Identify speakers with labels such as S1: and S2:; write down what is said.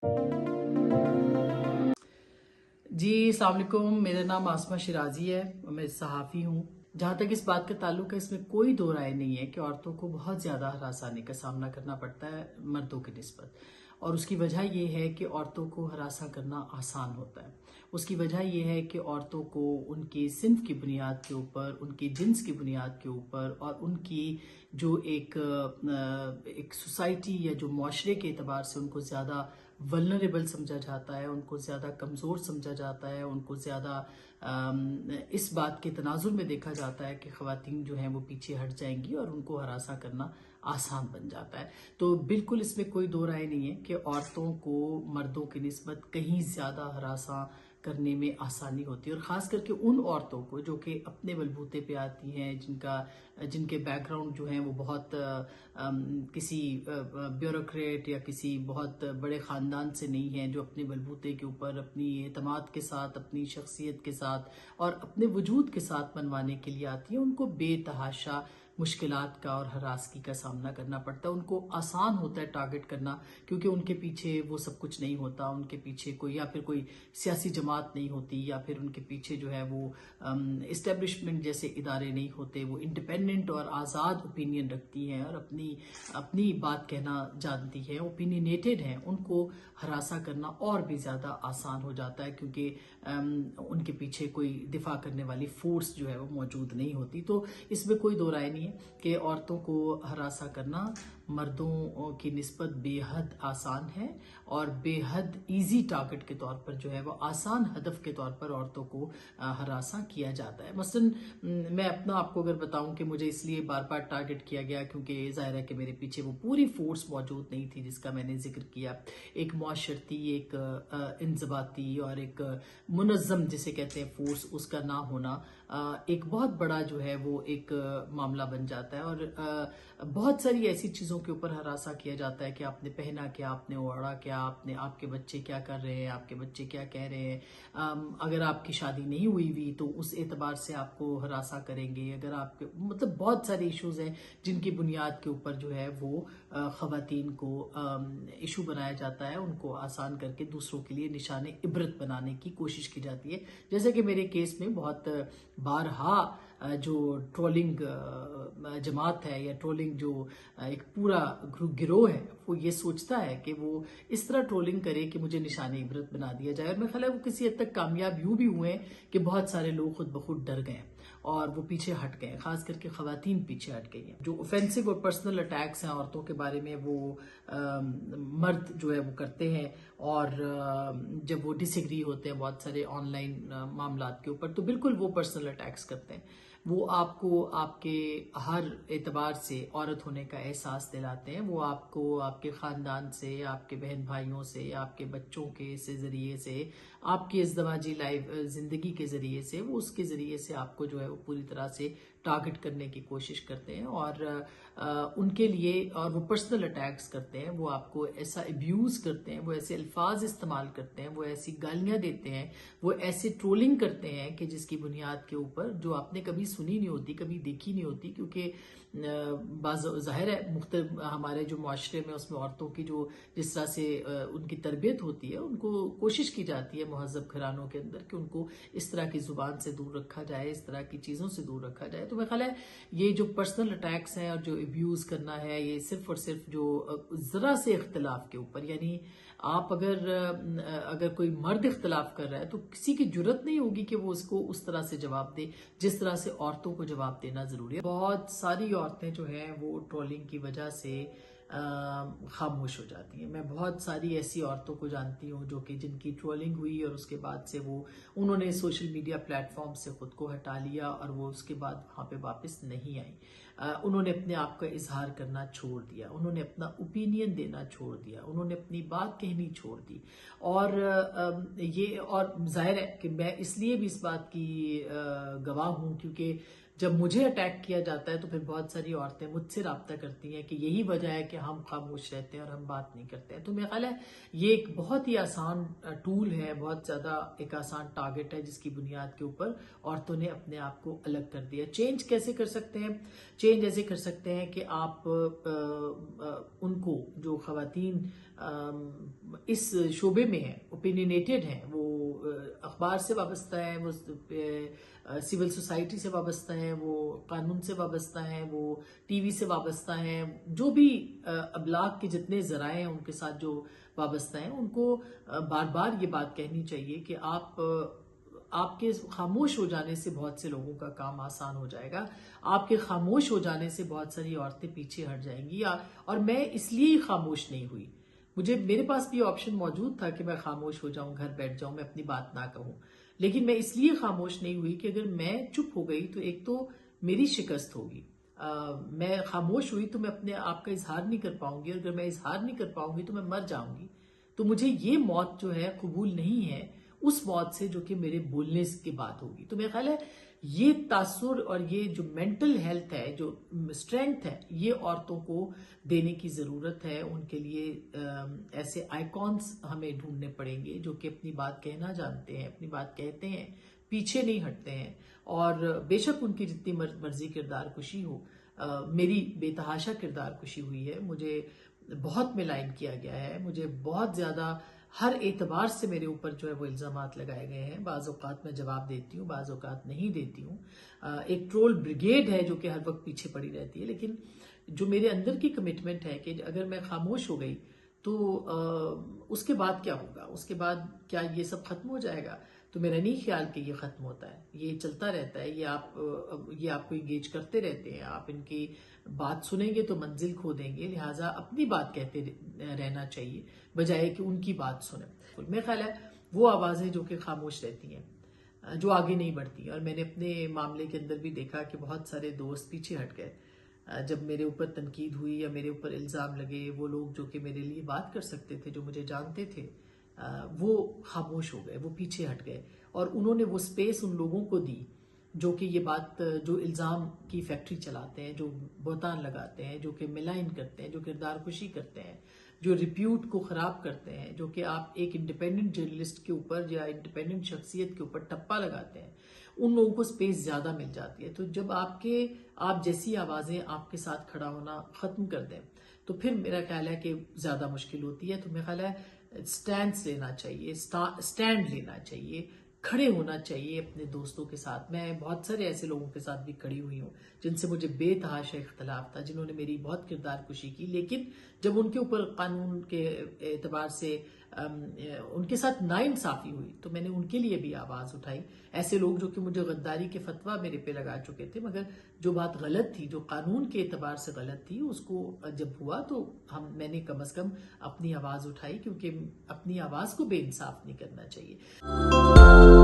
S1: जी अस्सलाम वालेकुम। मेरा नाम आसमा शिराजी है और मैं सहाफ़ी हूँ। जहाँ तक इस बात का ताल्लुक है, इसमें कोई दो राय नहीं है कि औरतों को बहुत ज़्यादा हरासानी का सामना करना पड़ता है मर्दों की निस्बत। और उसकी वजह यह है कि औरतों को हरासा करना आसान होता है। उसकी वजह यह है कि औरतों को उनके सिन्फ की बुनियाद के ऊपर, उनके जिन्स की बुनियाद के ऊपर और उनकी जो एक सोसाइटी या जो मुआशरे के एतबार से उनको ज़्यादा वल्नरेबल समझा जाता है, उनको ज़्यादा कमज़ोर समझा जाता है, उनको ज़्यादा इस बात के तनाजुर में देखा जाता है कि ख़वातीन जो हैं वो पीछे हट जाएंगी और उनको हरासा करना आसान बन जाता है। तो बिल्कुल इसमें कोई दो राय नहीं है कि औरतों को मर्दों की निस्बत कहीं ज़्यादा हरासा करने में आसानी होती है, और ख़ास करके उन औरतों को जो कि अपने बलबूते पे आती हैं, जिनके बैकग्राउंड जो हैं वो बहुत किसी ब्यूरोक्रेट या किसी बहुत बड़े ख़ानदान से नहीं हैं, जो अपने बलबूते के ऊपर अपनी एतमाद के साथ, अपनी शख्सियत के साथ और अपने वजूद के साथ मनवाने के लिए आती हैं। उनको बेतहाशा मुश्किलात का और हरासगी का सामना करना पड़ता है। उनको आसान होता है टारगेट करना, क्योंकि उनके पीछे वो सब कुछ नहीं होता। उनके पीछे कोई सियासी जमात नहीं होती, या फिर उनके पीछे जो है वो इस्टेब्लिशमेंट जैसे इदारे नहीं होते। वो इंडिपेंडेंट और आज़ाद ओपिनियन रखती हैं और अपनी अपनी बात कहना जानती हैं, ओपिनियनेटेड हैं। उनको हरासा करना और भी ज़्यादा आसान हो जाता है, क्योंकि उनके पीछे कोई दिफा करने वाली फोर्स जो है वो मौजूद नहीं होती। तो इसमें कोई दो राय नहीं है कि औरतों को हरासा करना मर्दों की निस्बत बेहद आसान है, और बेहद इजी टारगेट के तौर पर जो है वो आसान हदफ के तौर पर औरतों को हरासा किया जाता है। मसलन मैं अपना आपको अगर बताऊं कि मुझे इसलिए बार बार टारगेट किया गया क्योंकि ज़ाहिर है कि मेरे पीछे वो पूरी फोर्स मौजूद नहीं थी जिसका मैंने जिक्र किया। एक मुआशरती, एक इंज़बाती और एक मुनज़्ज़म जिसे कहते हैं फोर्स, उसका ना होना एक बहुत बड़ा जो है वो एक मामला बन जाता है। और बहुत सारी ऐसी चीज़ों के ऊपर हरासा किया जाता है कि आपने पहना क्या, आपने ओढ़ा क्या, आपके बच्चे क्या कर रहे हैं, आपके बच्चे क्या कह रहे हैं। अगर आपकी शादी नहीं हुई हुई तो उस एतबार से आपको हरासा करेंगे। अगर आपके मतलब बहुत सारे इश्यूज हैं जिनकी बुनियाद के ऊपर जो है वो ख़वातीन को इशू बनाया जाता है, उनको आसान करके दूसरों के लिए निशाने इबरत बनाने की कोशिश की जाती है। जैसे कि मेरे केस में बहुत बारहा जो ट्रोलिंग जमात है या ट्रोलिंग जो एक पूरा गिरोह है, वो ये सोचता है कि वो इस तरह ट्रोलिंग करे कि मुझे निशाने इबरत बना दिया जाए। और मेरा ख्याल है वो किसी हद तक कामयाब यूं भी हुए कि बहुत सारे लोग खुद ब खुद डर गए और वो पीछे हट गए, खास करके खवातीन पीछे हट गई हैं। जो ऑफेंसिव और पर्सनल अटैक्स हैं औरतों के बारे में, वो मर्द जो है वो करते हैं। और जब वो डिसएग्री होते हैं बहुत सारे ऑनलाइन मामलात के ऊपर, तो बिल्कुल वो पर्सनल अटैक्स करते हैं। वो आपको आपके हर एतबार से औरत होने का एहसास दिलाते हैं। वो आपको आपके ख़ानदान से, आपके बहन भाइयों से, आपके बच्चों के से ज़रिए से, आपकी इज़्दिवाजी लाइफ ज़िंदगी के ज़रिए से, वो उसके ज़रिए से आपको जो है वो पूरी तरह से टारगेट करने की कोशिश करते हैं। और उनके लिए और वो पर्सनल अटैक्स करते हैं, वो आपको ऐसा अब्यूज़ करते हैं, वो ऐसे अल्फाज इस्तेमाल करते हैं, वो ऐसी गालियाँ देते हैं, वो ऐसे ट्रोलिंग करते हैं कि जिसकी बुनियाद के ऊपर जो आपने कभी सुनी नहीं होती, कभी देखी नहीं होती। क्योंकि ज़ाहिर है मुख्तलिफ हमारे जो मुआशरे में उसमें औरतों की जो जिस तरह से उनकी तरबियत होती है, उनको कोशिश की जाती है महज़ब घरानों के अंदर कि उनको इस तरह की ज़ुबान से दूर रखा जाए, इस तरह की चीज़ों से दूर रखा जाए। तो मेरा ख्याल है ये जो पर्सनल अटैक्स हैं और जो अब्यूज़ करना है, ये सिर्फ और सिर्फ जो ज़रा से इख्तिलाफ के ऊपर, यानी आप अगर कोई मर्द इख्तिलाफ कर रहा है तो किसी की जुर्रत नहीं होगी कि वो उसको उस तरह से जवाब दे जिस तरह से औरतों को जवाब देना ज़रूरी है। बहुत सारी औरतें जो हैं वो ट्रोलिंग की वजह से खामोश हो जाती हैं। मैं बहुत सारी ऐसी औरतों को जानती हूँ जो कि जिनकी ट्रोलिंग हुई और उसके बाद से उन्होंने सोशल मीडिया प्लेटफॉर्म से खुद को हटा लिया और वो उसके बाद वहाँ पे वापस नहीं आई। उन्होंने अपने आप का इजहार करना छोड़ दिया, उन्होंने अपना ओपिनियन देना छोड़ दिया, उन्होंने अपनी बात कहनी छोड़ दी। और जाहिर है कि मैं इसलिए भी इस बात की गवाह हूँ क्योंकि جب مجھے اٹیک کیا جاتا ہے تو پھر بہت ساری عورتیں مجھ سے رابطہ کرتی ہیں کہ یہی وجہ ہے کہ ہم خاموش رہتے ہیں اور ہم بات نہیں کرتے ہیں. تو میرا خیال ہے یہ ایک بہت ہی آسان ٹول ہے، بہت زیادہ ایک آسان ٹارگٹ ہے جس کی بنیاد کے اوپر عورتوں نے اپنے آپ کو الگ کر دیا. چینج کیسے کر سکتے ہیں؟ چینج ایسے کر سکتے ہیں کہ آپ ان کو، جو خواتین اس شعبے میں ہیں، اوپینینیٹڈ ہیں، وہ اخبار سے وابستہ ہیں، وہ سول سوسائٹی سے وابستہ ہیں، وہ قانون سے وابستہ ہیں، وہ ٹی وی سے وابستہ ہیں، جو بھی ابلاغ کے جتنے ذرائع ہیں ان کے ساتھ جو وابستہ ہیں، ان کو بار بار یہ بات کہنی چاہیے کہ آپ کے خاموش ہو جانے سے بہت سے لوگوں کا کام آسان ہو جائے گا. آپ کے خاموش ہو جانے سے بہت ساری عورتیں پیچھے ہٹ جائیں گی. اور میں اس لیے ہی خاموش نہیں ہوئی. میرے پاس بھی آپشن موجود تھا کہ میں خاموش ہو جاؤں، گھر بیٹھ جاؤں، میں اپنی بات نہ کہوں، لیکن میں اس لیے خاموش نہیں ہوئی کہ اگر میں چپ ہو گئی تو ایک تو میری شکست ہوگی. میں خاموش ہوئی تو میں اپنے آپ کا اظہار نہیں کر پاؤں گی، اور اگر میں اظہار نہیں کر پاؤں گی تو میں مر جاؤں گی. تو مجھے یہ موت جو ہے قبول نہیں ہے اس موت سے جو کہ میرے بولنے کے بعد ہوگی. تو میرا خیال ہے یہ تاثر اور یہ جو مینٹل ہیلتھ ہے، جو اسٹرینتھ ہے، یہ عورتوں کو دینے کی ضرورت ہے. ان کے لیے ایسے آئیکونس ہمیں ڈھونڈنے پڑیں گے جو کہ اپنی بات کہنا جانتے ہیں، اپنی بات کہتے ہیں، پیچھے نہیں ہٹتے ہیں. اور بے شک ان کی جتنی مرضی کردار کشی ہو، میری بے تحاشا کردار کشی ہوئی ہے، مجھے بہت ملائن کیا گیا ہے، مجھے بہت زیادہ ہر اعتبار سے میرے اوپر جو ہے وہ الزامات لگائے گئے ہیں. بعض اوقات میں جواب دیتی ہوں، بعض اوقات نہیں دیتی ہوں. ایک ٹرول بریگیڈ ہے جو کہ ہر وقت پیچھے پڑی رہتی ہے. لیکن جو میرے اندر کی کمٹمنٹ ہے کہ اگر میں خاموش ہو گئی تو اس کے بعد کیا ہوگا، اس کے بعد کیا یہ سب ختم ہو جائے گا؟ تو میرا نہیں خیال کہ یہ ختم ہوتا ہے، یہ چلتا رہتا ہے. یہ آپ کو انگیج کرتے رہتے ہیں. آپ ان کی بات سنیں گے تو منزل کھو دیں گے. لہٰذا اپنی بات کہتے رہنا چاہیے بجائے کہ ان کی بات سنیں. میرا خیال ہے وہ آوازیں جو کہ خاموش رہتی ہیں، جو آگے نہیں بڑھتی. اور میں نے اپنے معاملے کے اندر بھی دیکھا کہ بہت سارے دوست پیچھے ہٹ گئے جب میرے اوپر تنقید ہوئی یا میرے اوپر الزام لگے. وہ لوگ جو کہ میرے لیے بات کر سکتے تھے، جو مجھے جانتے تھے، وہ خاموش ہو گئے، وہ پیچھے ہٹ گئے. اور انہوں نے وہ سپیس ان لوگوں کو دی جو کہ یہ بات، جو الزام کی فیکٹری چلاتے ہیں، جو بہتان لگاتے ہیں، جو کہ ملائن کرتے ہیں، جو کردار کشی کرتے ہیں، جو ریپیوٹ کو خراب کرتے ہیں، جو کہ آپ ایک انڈیپینڈنٹ جرنلسٹ کے اوپر یا انڈیپینڈنٹ شخصیت کے اوپر ٹپا لگاتے ہیں. ان لوگوں کو سپیس زیادہ مل جاتی ہے. تو جب آپ جیسی آوازیں آپ کے ساتھ کھڑا ہونا ختم کر دیں تو پھر میرا خیال ہے کہ زیادہ مشکل ہوتی ہے. تو میرا خیال ہے سٹینڈ لینا چاہیے، کھڑے ہونا چاہیے اپنے دوستوں کے ساتھ. میں بہت سارے ایسے لوگوں کے ساتھ بھی کھڑی ہوئی ہوں جن سے مجھے بے تحاشا اختلاف تھا، جنہوں نے میری بہت کردار کشی کی. لیکن جب ان کے اوپر قانون کے اعتبار سے ان کے ساتھ ناانصافی ہوئی تو میں نے ان کے لیے بھی آواز اٹھائی. ایسے لوگ جو کہ مجھے غداری کے فتویٰ میرے پہ لگا چکے تھے، مگر جو بات غلط تھی، جو قانون کے اعتبار سے غلط تھی، اس کو جب ہوا تو میں نے کم از کم اپنی آواز اٹھائی، کیونکہ اپنی آواز کو بے انصاف نہیں کرنا چاہیے.